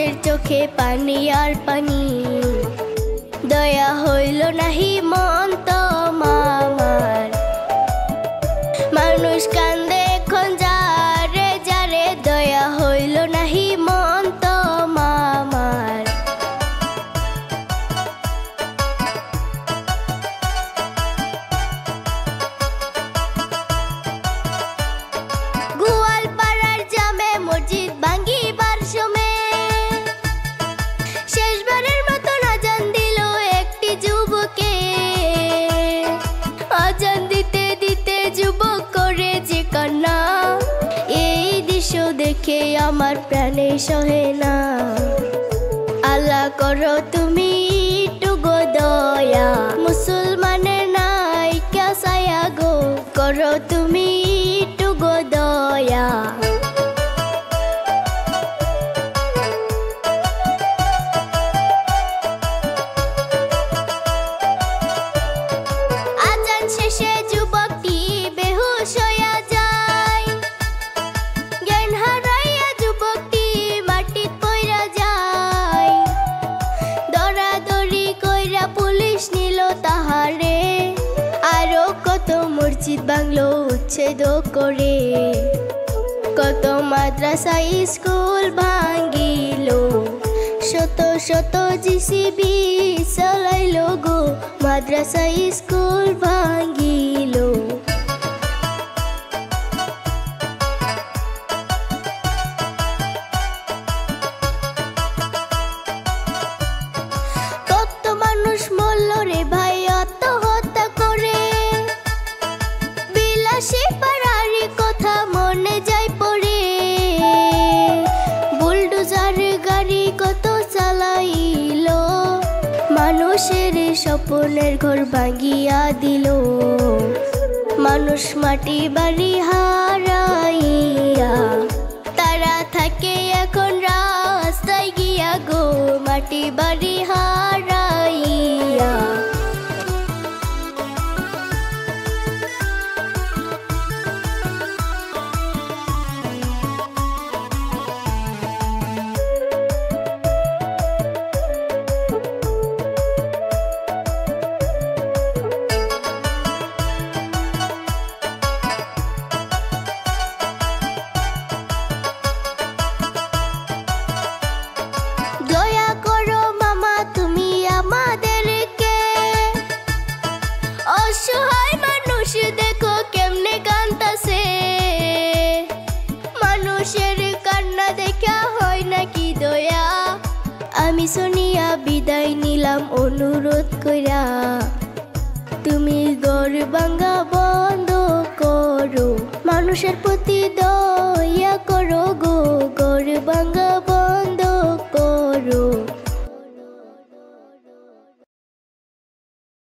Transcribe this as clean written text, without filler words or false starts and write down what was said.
মানুষের চোখে পানি আর পানি, দয়া হইল নাহি মন তো মামার। মানুষ কান্দে এখন যারে যারে, দয়া হইল নাহি মন তো মামার। গোয়াল পাড়ার জামে মসজিদ ভাঙ্গিবার সময় শেষবারের মতন আজান দিল একটি যুবকে। আজান দিতে দিতে যুবক করে যে কান্না, এই দৃশ্য দেখে আমার প্রাণে সহে না। আল্লাহ করো তুমি একটু গো দয়া, মুসলমানের নাই কাসায়া গো, করো তুমি একটু গো দয়া। আজান শেষে যুবকটি বেহুশ হইয়া যায়, জ্ঞান হারাইয়া যুবকটি মাটিত পইরা যায়। দরাদরি কইরা পুলিশ নিল তাহারে, আরো কত মসজিদ বাংলো উচ্ছেদ করে, কত মাদ্রাসা স্কুল ভাঙ্গিল, শত শত জিসিবি চালাইল গো, মাদ্রাসা স্কুল ভাঙ্গিল। কত মানুষ মরল রে ভাই আত্মহত্যা করে, বিলাসী পাড়ারি কথা মনে যায় পড়ে। বুলডোজার গাড়ি কত চালাইল, মানুষের স্বপ্নের ঘর ভাঙিয়া দিল। মানুষ মাটি বাড়ি হারাইয়া, তারা থাকে এখন রাস্তায় গিয়া গো, মাটি বাড়ি হারাইয়া। দয়া করো মামা তুমি আমাদেরকে, অসহায় মানুষ দেখো কেমনে কান্দাছে। মানুষের কান্না দেখা হয় নাকি দয়া, আমি শুনিয়া বিদায় নিলাম অনুরোধ কইরা। তুমি ঘর ভাঙ্গা বন্ধ করো, মানুষের প্রতি দয়া করো গো, ঘর ভাঙ্গা